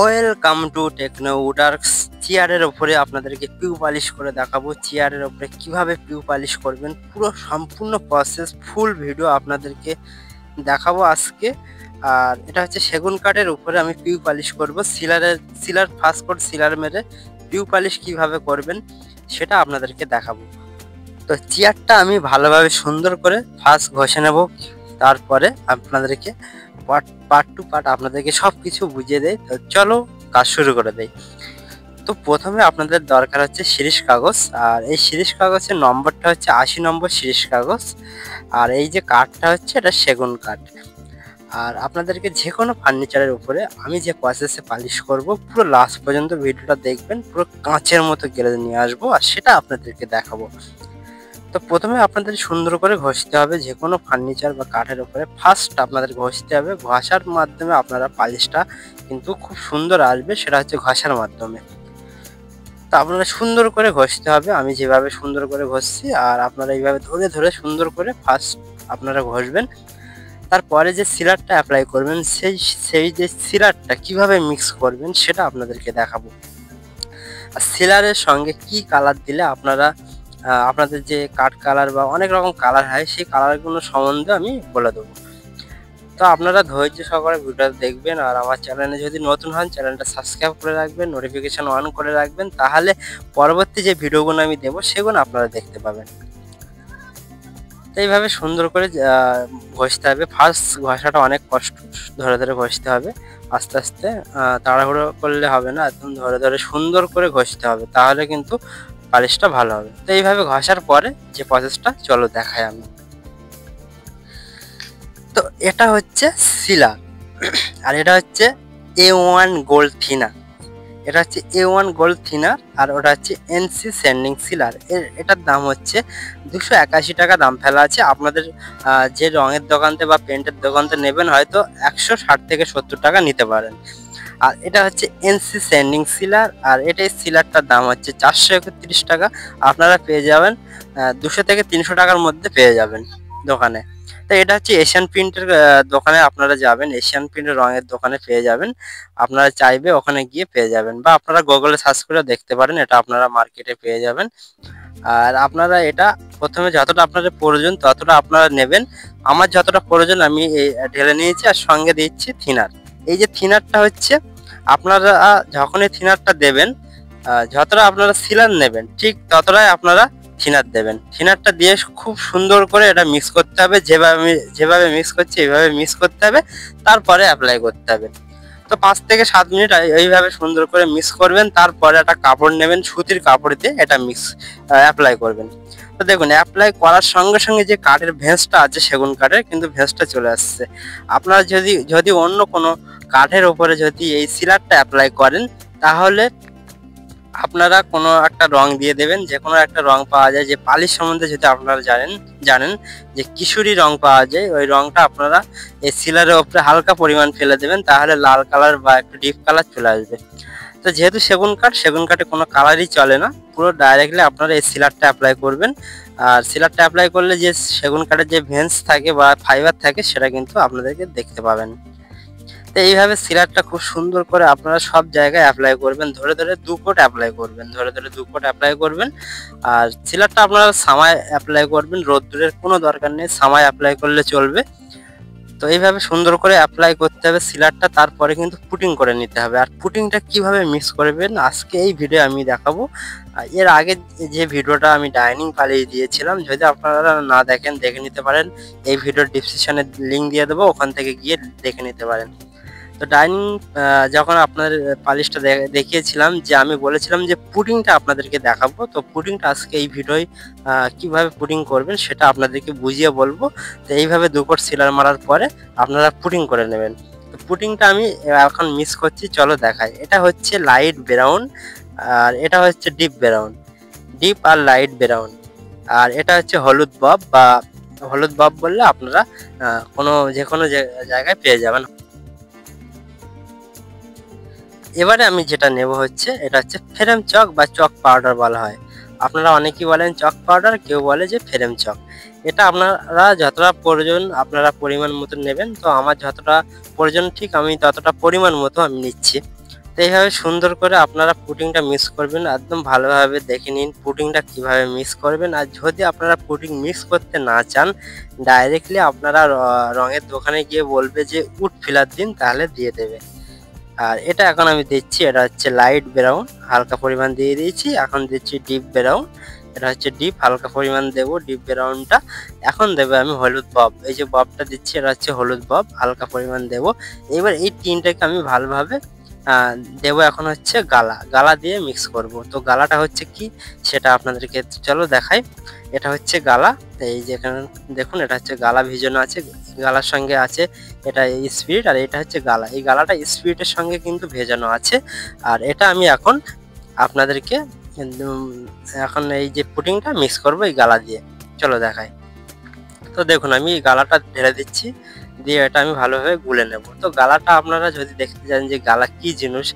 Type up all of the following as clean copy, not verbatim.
Welcome to techno উডার্কস। চেয়ারের ওপরে আপনাদেরকে পিউ পালিশ করে দেখাবো। চেয়ারের ওপরে কিভাবে পিউ পালিশ করবেন পুরো সম্পূর্ণ প্রসেস ফুল ভিডিও আপনাদেরকে দেখাবো আজকে। আর এটা হচ্ছে সেগুন কাঠের উপরে আমি পিউ পালিশ করব। সিলার ফার্স্ট কোট সিলার মেরে পিউ পালিশ কিভাবে করবেন সেটা আপনাদেরকে দেখাবো। তো চেয়ারটা আমি ভালোভাবে সুন্দর করে ফার্স্ট ঘষে নেব, তারপরে আপনাদেরকে পার্ট টু পার্ট আপনাদেরকে সব কিছু বুঝিয়ে দেয়। তো চলো কাজ শুরু করে দেয়। তো প্রথমে আপনাদের দরকার হচ্ছে শিরিষ কাগজ, আর এই শিরিষ কাগজের নম্বরটা হচ্ছে 80 নম্বর শিরিষ কাগজ। আর এই যে কাঠটা হচ্ছে এটা সেগুন কাঠ। আর আপনাদেরকে যে কোনো ফার্নিচারের উপরে আমি যে প্রসেসে পালিশ করব পুরো লাস্ট পর্যন্ত ভিডিওটা দেখবেন, পুরো কাঁচের মতো গেলে নিয়ে আসবো আর সেটা আপনাদেরকে দেখাবো। তো প্রথমে আপনাদের সুন্দর করে ঘষতে হবে যে কোনো ফার্নিচার বা কাঠের উপরে। ফার্স্ট আপনাদের ঘষতে হবে, ঘষার মাধ্যমে আপনারা পালিশটা কিন্তু খুব সুন্দর আসবে, সেটা হচ্ছে ঘষার মাধ্যমে। তো আপনারা সুন্দর করে ঘষতে হবে, আমি যেভাবে সুন্দর করে ঘষছি আর আপনারা এইভাবে ধরে ধরে সুন্দর করে ফার্স্ট আপনারা ঘষবেন। তারপরে যে সিলারটা অ্যাপ্লাই করবেন সেই যে সিলারটা কিভাবে মিক্স করবেন সেটা আপনাদেরকে দেখাবো। আর সিলারের সঙ্গে কি কালার দিলে আপনাদের যে কাঠ কালার বা অনেক রকম কালার হয় সেই কালারগুলো সম্বন্ধে আমি বলে দেবো। তো আপনারা ধৈর্য সহকারে ভিডিওটা দেখবেন, আর আমার চ্যানেলে যদি নতুন হন চ্যানেলটা সাবস্ক্রাইব করে রাখবেন, নোটিফিকেশান অন করে রাখবেন, তাহলে পরবর্তী যে ভিডিওগুলো আমি দেবো সেগুলো আপনারা দেখতে পাবেন। তো এইভাবে সুন্দর করে ঘষতে হবে। ফার্স্ট ঘষাটা অনেক কষ্ট, ধরে ধরে ঘষতে হবে, আস্তে আস্তে তাড়াহুড়ো করলে হবে না, একদম ধরে ধরে সুন্দর করে ঘষতে হবে, তাহলে কিন্তু পালিশটা ভালো হবে। তো এইভাবে ঘষার পরে যে প্রসেসটা চলো দেখাই আমি। তো এটা হচ্ছে সিলার, আর এটা হচ্ছে A1 গোল্ড থিনার। এটা হচ্ছে A1 গোল্ড থিনার, আর ওটা হচ্ছে NC স্যান্ডিং সিলার। এটার দাম হচ্ছে 281 টাকা দাম ফেলা আছে। আপনাদের যে রঙের দোকানতে বা পেন্টের দোকানতে নেবেন হয়তো 160 থেকে 70 টাকা নিতে পারেন। আর এটা হচ্ছে NC স্যান্ডিং সিলার, আর এটাই সিলারটার দাম হচ্ছে 431 টাকা। আপনারা পেয়ে যাবেন 200 থেকে 300 টাকার মধ্যে পেয়ে যাবেন দোকানে। তো এটা হচ্ছে এশিয়ান প্রিন্টের দোকানে আপনারা যাবেন, এশিয়ান প্রিন্টের রঙের দোকানে পেয়ে যাবেন। আপনারা চাইবে ওখানে গিয়ে পেয়ে যাবেন, বা আপনারা গুগলে সার্চ করে দেখতে পারেন, এটা আপনারা মার্কেটে পেয়ে যাবেন। আর আপনারা এটা প্রথমে যতটা আপনাদের প্রয়োজন ততটা আপনারা নেবেন। আমার যতটা প্রয়োজন আমি ঢেলে নিয়েছি, আর সঙ্গে দিচ্ছি থিনার। এই যে থিনারটা হচ্ছে আপনারা যখন এই থিনারটা দেবেন, যতটা আপনারা সিলার নেবেন ঠিক ততটাই আপনারা থিনার দেবেন। থিনারটা দিয়ে খুব সুন্দর করে এটা মিক্স করতে হবে, যেভাবে মিক্স করছি এইভাবে মিক্স করতে হবে, তারপরে অ্যাপ্লাই করতে হবে। তো 5 থেকে 7 মিনিট এইভাবে সুন্দর করে মিক্স করবেন। তারপরে একটা কাপড় নেবেন, সুতির কাপড় দিয়ে এটা অ্যাপ্লাই করবেন। তো দেখুন অ্যাপ্লাই করার সঙ্গে সঙ্গে যে কাঠের ভেঁজটা আছে সেগুন কাঠের, কিন্তু ভেঁজটা চলে আসছে। আপনারা যদি অন্য কোনো কাঠের ওপরে যদি এই সিলারটা অ্যাপ্লাই করেন, তাহলে আপনারা কোনো একটা রং দিয়ে দেবেন, যে কোনো একটা রং পাওয়া যায়, যে পালিশ সম্বন্ধে যদি আপনারা জানেন যে কিশোরী রং পাওয়া যায়, ওই রংটা আপনারা এই সিলারের ওপরে হালকা পরিমাণ ফেলে দেবেন, তাহলে লাল কালার বা একটু ডিপ কালার চলে আসবে। তো যেহেতু সেগুন কাঠে কোনো কালারই চলে না, পুরো ডাইরেক্টলি আপনারা এই সিলারটা অ্যাপ্লাই করবেন। আর সিলারটা অ্যাপ্লাই করলে যে সেগুন কাঠের যে ভেন্স থাকে বা ফাইবার থাকে সেটা কিন্তু আপনাদেরকে দেখতে পাবেন। তো এইভাবে সিলারটা খুব সুন্দর করে আপনারা সব জায়গায় অ্যাপ্লাই করবেন, ধরে ধরে 2 কোট অ্যাপ্লাই করবেন, ধরে ধরে 2 কোট অ্যাপ্লাই করবেন। আর সিলারটা আপনারা সামায় অ্যাপ্লাই করবেন, রোদ্দুরের কোনো দরকার নেই, সামায় অ্যাপ্লাই করলে চলবে। তো এইভাবে সুন্দর করে অ্যাপ্লাই করতে হবে সিলারটা, তারপরে কিন্তু পুটিং করে নিতে হবে। আর পুটিংটা কিভাবে মিক্স করবেন আজকে এই ভিডিও আমি দেখাবো। এর আগে যে ভিডিওটা আমি ডাইনিং পালিয়ে দিয়েছিলাম, যদি আপনারা না দেখেন দেখে নিতে পারেন, এই ভিডিওর ডিসক্রিপশনে লিঙ্ক দিয়ে দেবো, ওখান থেকে গিয়ে দেখে নিতে পারেন। তো ডাইনিং যখন আপনাদের পালিশটা দেখিয়েছিলাম, যে আমি বলেছিলাম যে পুডিংটা আপনাদেরকে দেখাবো, তো পুডিংটা আজকে এই ভিডিওয় কিভাবে পুডিং করবেন সেটা আপনাদেরকে বুঝিয়ে বলবো। তো এইভাবে 2 কোট সিলার মারার পরে আপনারা পুডিং করে নেবেন। তো পুডিংটা আমি এখন মিক্স করছি, চলো দেখাই। এটা হচ্ছে লাইট ব্রাউন, আর এটা হচ্ছে ডিপ ব্রাউন, ডিপ আর লাইট ব্রাউন। আর এটা হচ্ছে হলুদ বব বললে আপনারা যে কোনো জায়গায় পেয়ে যাবেন। এবারে আমি যেটা নেব হচ্ছে, এটা হচ্ছে ফ্রেম চক বা চক পাউডার বলা হয়। আপনারা অনেকেই বলেন চক পাউডার, কেউ বলে যে ফ্রেম চক। এটা আপনারা যতটা প্রয়োজন আপনারা পরিমাণ মতো নেবেন। তো আমার যতটা প্রয়োজন ঠিক আমি ততটা পরিমাণ মতো আমি নিচ্ছি। তো এইভাবে সুন্দর করে আপনারা পুডিংটা মিক্স করবেন। একদম ভালোভাবে দেখে নিন পুডিংটা কিভাবে মিক্স করবেন। আর যদি আপনারা পুডিং মিক্স করতে না চান, ডাইরেক্টলি আপনারা রঙের দোকানে গিয়ে বলবে যে উড ফিলার দিন, তাহলে দিয়ে দেবে। আর এটা এখন আমি দিচ্ছি, এটা হচ্ছে লাইট ব্রাউন, হালকা পরিমাণ দিয়ে দিয়েছি। এখন দিচ্ছি ডিপ ব্রাউন, এটা হচ্ছে ডিপ, হালকা পরিমাণ দেবো ডিপ ব্রাউনটা। এখন দেবো আমি হলুদ বব, এই যে ববটা দিচ্ছি এটা হচ্ছে হলুদ বব, হালকা পরিমাণ দেবো। এবার এই তিনটাকে আমি ভালোভাবে দেবো। এখন হচ্ছে গালা দিয়ে মিক্স করব। তো গালাটা হচ্ছে কি সেটা আপনাদেরকে চলো দেখাই। এটা হচ্ছে গালা, এই যে এখানে দেখুন এটা হচ্ছে গালা ভিজানো আছে, গালার সঙ্গে আছে এটা স্পিরিট, আর এটা হচ্ছে গালা। এই গালাটা স্পিরিটের সঙ্গে কিন্তু ভেজানো আছে। আর এটা আমি এখন আপনাদেরকে এখন এই যে পুডিংটা মিক্স করব এই গালা দিয়ে, চলো দেখাই। তো দেখুন আমি গালাটা ঢেলে দিচ্ছি, দিয়ে এটা আমি ভালোভাবে গুলে নেব। তো গালাটা আপনারা যদি দেখতে চান যে গালা কি জিনিস,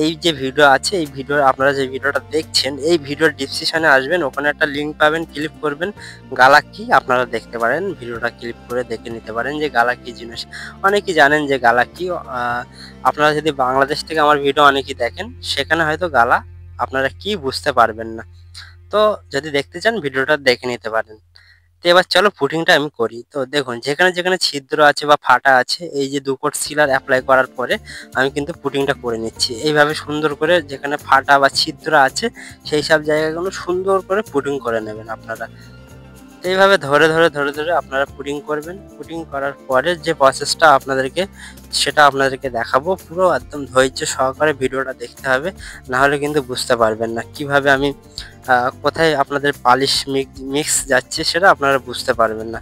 এই যে ভিডিও আছে, এই ভিডিও আপনারা যে ভিডিওটা দেখছেন, এই ভিডিওর ডিসক্রিপশনে আসবেন, ওখানে একটা লিঙ্ক পাবেন, ক্লিক করবেন, গালা কি আপনারা দেখতে পারেন, ভিডিওটা ক্লিক করে দেখে নিতে পারেন যে গালা কি জিনিস। অনেকেই জানেন যে গালা কি, আপনারা যদি বাংলাদেশ থেকে আমার ভিডিও অনেকেই দেখেন, সেখানে হয়তো গালা আপনারা কি বুঝতে পারবেন না। তো যদি দেখতে চান ভিডিওটা দেখে নিতে পারেন। তো এবার চলো পুডিংটা আমি করি। তো দেখুন যেখানে যেখানে ছিদ্র আছে বা ফাটা আছে, এই যে 2 কোট সিলার অ্যাপ্লাই করার পরে আমি কিন্তু পুডিংটা করে নিচ্ছি। এইভাবে সুন্দর করে যেখানে ফাটা বা ছিদ্র আছে সেই সব জায়গাগুলো সুন্দর করে পুডিং করে নেবেন আপনারা। তো এইভাবে ধরে আপনারা পুডিং করবেন। পুডিং করার পরে যে প্রসেসটা সেটা আপনাদেরকে দেখাবো। পুরো একদম ধৈর্য সহকারে ভিডিওটা দেখতে হবে, না হলে কিন্তু বুঝতে পারবেন না কিভাবে আমি কোথায় আপনাদের পালিশ মিক্স যাচ্ছে সেটা আপনারা বুঝতে পারবেন না।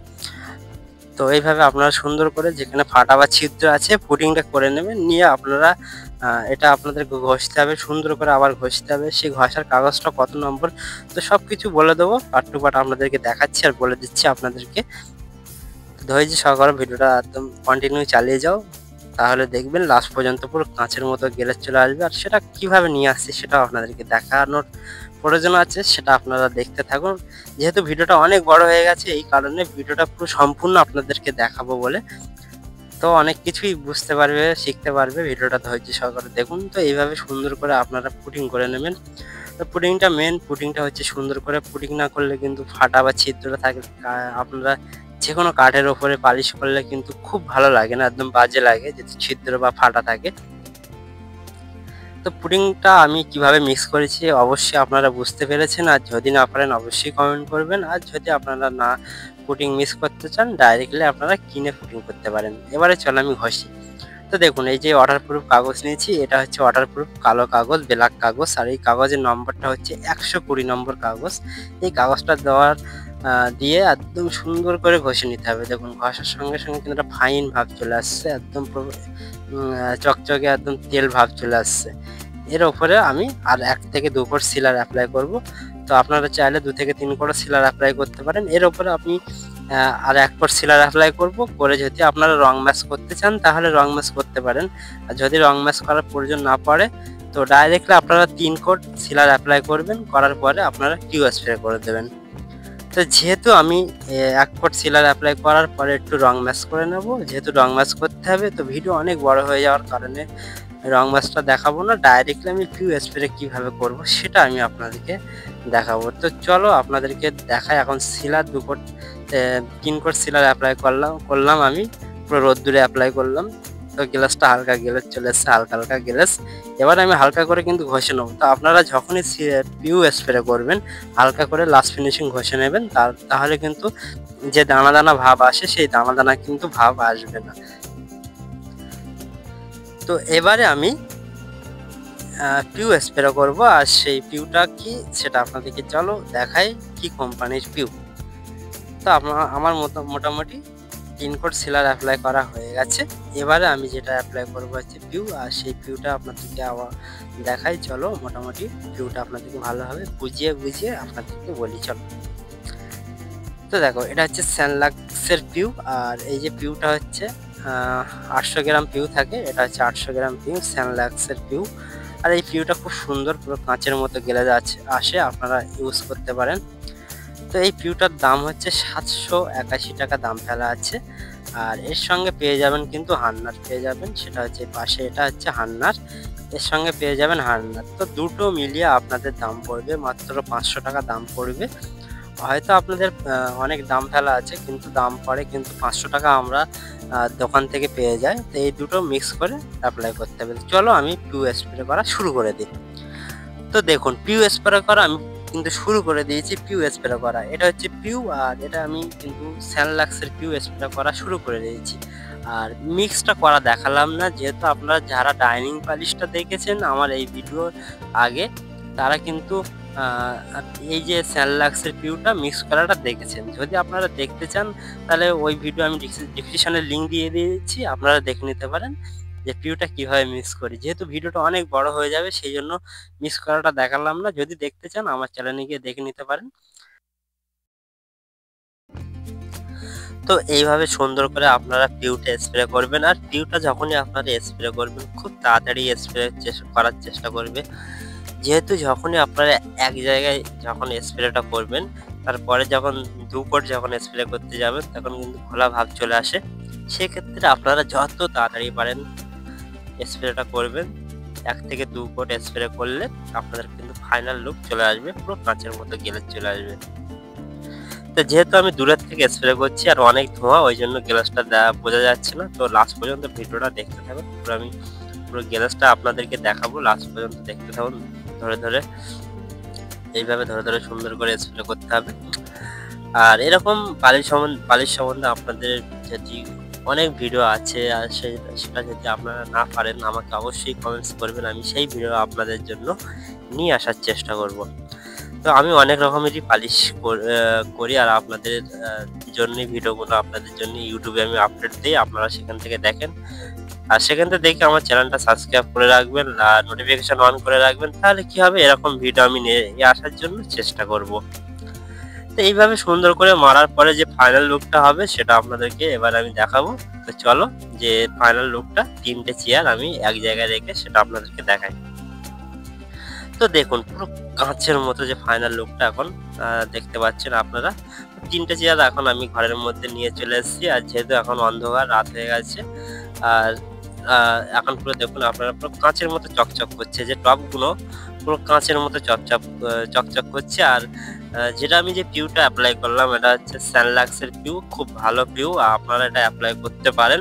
তো এইভাবে আপনারা সুন্দর করে যেখানে ফাটা বা ছিদ্র আছে পুডিংটা করে নেবেন, নিয়ে আপনারা এটা আপনাদেরকে ঘষতে হবে, সুন্দর করে আবার ঘষতে হবে। সেই ঘষার কাগজটা কত নম্বর, তো সব কিছু বলে দেবো, পার্ট টু পার্ট আপনাদেরকে দেখাচ্ছি আর বলে দিচ্ছি আপনাদেরকে। ধৈর্য সহকারে ভিডিওটা একদম কন্টিনিউ চালিয়ে যাও, তাহলে দেখবেন লাস্ট পর্যন্ত পুরো কাঁচের মতো গ্লেজ চলে আসবে। আর সেটা কিভাবে নিয়ে আসছে সেটাও আপনাদেরকে দেখানোর প্রয়োজন আছে, সেটা আপনারা দেখতে থাকুন। যেহেতু ভিডিওটা অনেক বড় হয়ে গেছে, এই কারণে ভিডিওটা পুরো সম্পূর্ণ আপনাদেরকে দেখাবো বলে, তো অনেক কিছুই বুঝতে পারবে, শিখতে পারবে। ভিডিওটা ধৈর্য সহকারে দেখুন। তো এইভাবে সুন্দর করে আপনারা পুডিং করে নেবেন। তো পুডিংটা হচ্ছে সুন্দর করে, পুডিং না করলে কিন্তু ফাটা বা ছিদ্র থাকে। আপনারা যে কোনো কাঠের ওপরে পালিশ করলে কিন্তু খুব ভালো লাগে না, একদম বাজে লাগে যদি ছিদ্র বা ফাটা থাকে। তো পুডিংটা আমি কিভাবে মিক্স করেছি অবশ্যই আপনারা বুঝতে পেরেছেন। আর যদি না পারেন অবশ্যই কমেন্ট করবেন। আর যদি আপনারা না পুডিং মিক্স করতে চান, ডাইরেক্টলি আপনারা কিনে পুডিং করতে পারেন। এবারে চলো আমি ঘষি। তো দেখুন এই যে ওয়াটারপ্রুফ কাগজ নিয়েছি, এটা হচ্ছে ওয়াটারপ্রুফ কালো কাগজ, ব্ল্যাক কাগজ। আর এই কাগজের নম্বরটা হচ্ছে 120 নম্বর কাগজ। এই কাগজটা দিয়ে একদম সুন্দর করে ঘষে নিতে হবে। দেখুন ঘষার সঙ্গে সঙ্গে কিন্তু একটা ফাইন ভাব চলে আসছে, একদম চকচকে একদম তেল ভাব চলে আসছে। এর ওপরে আমি আর 1 থেকে 2 কোট সিলার অ্যাপ্লাই করব। তো আপনারা চাইলে 2 থেকে 3 কোট সিলার অ্যাপ্লাই করতে পারেন। এর ওপরে আপনি আর 1 কোট সিলার অ্যাপ্লাই করব। করে যদি আপনারা রং ম্যাচ করতে চান তাহলে রং ম্যাচ করতে পারেন। আর যদি রং ম্যাচ করার প্রয়োজন না পড়ে, তো ডাইরেক্টলি আপনারা 3 কোট সিলার অ্যাপ্লাই করবেন। করার পরে আপনারা কিউ স্প্রে করে দেবেন। তো যেহেতু আমি 1 কোট সিলার অ্যাপ্লাই করার পরে একটু রং ম্যাচ করে নেব, যেহেতু রং ম্যাচ করতে হবে, তো ভিডিও অনেক বড় হয়ে যাওয়ার কারণে রং ম্যাচটা দেখাবো না, ডাইরেক্টলি আমি কিউ স্প্রে কীভাবে করব সেটা আমি আপনাদেরকে দেখাবো। তো চলো আপনাদেরকে দেখাই। এখন সিলার 2 কোট 3 কোট সিলার অ্যাপ্লাই করলাম আমি, পুরো রোদ্দুরে অ্যাপ্লাই করলাম। তো গ্লাসটা হালকা গ্লেজ চলে এসছে, হালকা গ্লেজ। এবার আমি হালকা করে কিন্তু ঘষে নেবো। তো আপনারা যখনই পিউ স্প্রে করবেন, হালকা করে লাস্ট ফিনিশিং ঘষে নেবেন, তাহলে কিন্তু যে দানা দানা ভাব আসে সেই দানা দানা কিন্তু ভাব আসবে না। তো এবারে আমি পিউ স্প্রে করব। আর সেই পিউটা কি সেটা আপনাদেরকে চলো দেখাই, কি কোম্পানির পিউ। তো আমার মোটামুটি 3 কোট সিলার অ্যাপ্লাই করা হয়ে গেছে। এবারে আমি যেটা অ্যাপ্লাই করবো হচ্ছে পিউ। আর সেই পিউটা আপনাদেরকে আবার দেখাই, চলো মোটামুটি পিউটা আপনাদেরকে ভালোভাবে বুঝিয়ে আপনাদেরকে বলি, চলো। তো দেখো এটা হচ্ছে স্যানলাক্সের পিউ। আর এই যে পিউটা হচ্ছে 800 গ্রাম পিউ থাকে, এটা হচ্ছে 800 গ্রাম পিউ, স্যানলাক্সের পিউ। আর এই পিউটা খুব সুন্দর, পুরো কাঁচের মতো গ্লেজ আসে, আপনারা ইউজ করতে পারেন। তো এই পিউটার দাম হচ্ছে 781 টাকা দাম ফেলা আছে। আর এর সঙ্গে পেয়ে যাবেন কিন্তু হান্নার পেয়ে যাবেন, সেটা হচ্ছে পাশে, এটা হচ্ছে হান্নার। এর সঙ্গে পেয়ে যাবেন হার্ডনার। তো দুটো মিলিয়ে আপনাদের দাম পড়বে মাত্র 500 টাকা দাম পড়বে। হয়তো আপনাদের অনেক দাম ফেলা আছে, কিন্তু দাম পড়ে কিন্তু 500 টাকা আমরা দোকান থেকে পেয়ে যাই। তো এই দুটো মিক্স করে অ্যাপ্লাই করতে হবে। চলো আমি পিউ স্প্রে করা শুরু করে দিই। তো দেখুন পিউ স্প্রে করা আমি কিন্তু শুরু করে দিয়েছি। পিউ স্প্রে করা এটা হচ্ছে পিউ, আর এটা আমি কিন্তু স্যানলাক্সের পিউ স্প্রে করা শুরু করে দিয়েছি। আর মিক্সটা করা দেখালাম না, যেহেতু আপনারা যারা ডাইনিং পালিশটা দেখেছেন আমার এই ভিডিওর আগে, তারা কিন্তু এই যে স্যানলাক্সের পিউটা মিক্স করাটা দেখেছেন। যদি আপনারা দেখতে চান তাহলে ওই ভিডিও আমি ডিসক্রিপশনে লিঙ্ক দিয়ে দিয়েছি, আপনারা দেখে নিতে পারেন যে পিউটা কিভাবে মিক্স করি। যেহেতু ভিডিওটা অনেক বড় হয়ে যাবে সেই জন্য মিক্স করাটা দেখালাম না। যদি দেখতে চান আমার চ্যানেলে গিয়ে দেখে নিতে পারেন। তো এইভাবে সুন্দর করে আপনারা পিউটা স্প্রে করবেন। আর পিউটা যখনই আপনারা স্প্রে করবেন খুব তাড়াতাড়ি স্প্রে করার চেষ্টা করবে, যেহেতু যখনই আপনারা এক জায়গায় যখন স্প্রেটা করবেন তারপরে যখন দুপট যখন স্প্রে করতে যাবেন তখন কিন্তু খোলা ভাব চলে আসে। সেক্ষেত্রে আপনারা যত তাড়াতাড়ি পারেন স্প্রেটা করবেন। 1 থেকে 2 কোট স্প্রে করলে আপনাদের কিন্তু ফাইনাল লুক চলে আসবে, পুরো কাঁচের মতো গ্লেজ চলে আসবে। তো যেহেতু আমি দূরের থেকে স্প্রে করছি আর অনেক ধোঁয়া, ওই জন্য গ্লেজটা বোঝা যাচ্ছে না। তো লাস্ট পর্যন্ত ভিডিওটা দেখতে থাকুন, আমি পুরো গ্লেজটা আপনাদেরকে দেখাবো। লাস্ট পর্যন্ত দেখতে থাকুন ধরে ধরে, এইভাবে ধরে ধরে সুন্দর করে স্প্রে করতে হবে। আর এরকম পালিশ সম্বন্ধে আপনাদের যদি অনেক ভিডিও আছে, আর সেটা যদি আপনারা না পারেন আমাকে অবশ্যই কমেন্টস করবেন, আমি সেই ভিডিও আপনাদের জন্য নিয়ে আসার চেষ্টা করব। তো আমি অনেক রকমেরই পালিশ করি, আর আপনাদের জন্যই ভিডিওগুলো আপনাদের জন্য ইউটিউবে আমি আপলোড দিই, আপনারা সেখান থেকে দেখেন। আর সেখান থেকে দেখে আমার চ্যানেলটা সাবস্ক্রাইব করে রাখবেন আর নোটিফিকেশন অন করে রাখবেন, তাহলে কি হবে এরকম ভিডিও আমি নিয়ে আসার জন্য চেষ্টা করব। তো এইভাবে সুন্দর করে মারার পরে যে ফাইনাল লুকটা হবে সেটা আপনাদেরকে এবার আমি দেখাবো। তো চলো যে ফাইনাল লুকটা 3টে চেয়ার আমি এক জায়গায় রেখে সেটা আপনাদেরকে দেখাই। তো দেখুন পুরো কাঁচের মতো যে ফাইনাল লুকটা এখন দেখতে পাচ্ছেন আপনারা। 3টে চেয়ার এখন আমি ঘরের মধ্যে নিয়ে চলে এসেছি, আর যেহেতু এখন অন্ধকার রাত হয়ে গেছে, আর এখন পুরো দেখুন আপনারা পুরো কাঁচের মতো চকচক করছে, যে টপগুলো পুরো কাঁচের মতো চকচক করছে। আর যেটা আমি যে পিউটা অ্যাপ্লাই করলাম এটা হচ্ছে স্যানলাক্সের পিউ, খুব ভালো পিউ, আপনারা এটা অ্যাপ্লাই করতে পারেন।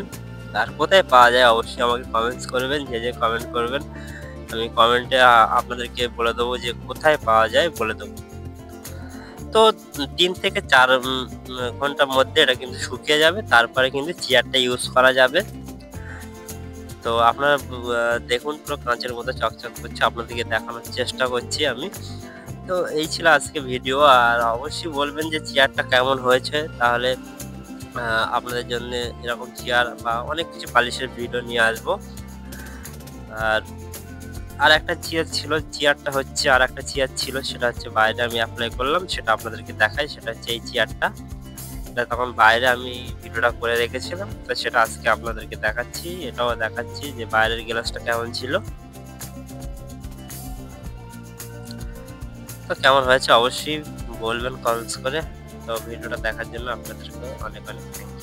আর কোথায় পাওয়া যায় অবশ্যই আমাকে কমেন্টস করবেন, যে কমেন্ট করবেন আমি কমেন্টে আপনাদেরকে বলে দেবো যে কোথায় পাওয়া যায় বলে দেবো। তো 3 থেকে 4 ঘন্টার মধ্যে এটা কিন্তু শুকিয়ে যাবে, তারপরে কিন্তু চেয়ারটা ইউজ করা যাবে। তো আপনারা দেখুন পুরো কাঁচের মতো চকচক করছে, আপনাদেরকে দেখানোর চেষ্টা করছি আমি। তো এই ছিল আজকে ভিডিও, আর অবশ্যই বলবেন যে চেয়ারটা কেমন হয়েছে, তাহলে আপনাদের জন্য এরকম চেয়ার বা অনেক কিছু পালিশের ভিডিও নিয়ে আসবো। আর একটা চেয়ার ছিল, চেয়ারটা হচ্ছে আর একটা চেয়ার ছিল, সেটা হচ্ছে বাইরে আমি অ্যাপ্লাই করলাম, সেটা আপনাদেরকে দেখাই। সেটা হচ্ছে এই চেয়ারটা, এটা তখন বাইরে আমি ভিডিওটা করে রেখেছিলাম, তো সেটা আজকে আপনাদেরকে দেখাচ্ছি। এটাও দেখাচ্ছি যে বাইরের গ্লাসটা কেমন ছিল। তো কেমন হয়েছে অবশ্যই বলবেন কমেন্টস করে। তো ভিডিওটা দেখার জন্য আপনাদেরকে অনেক অনেক থ্যাংক ইউ।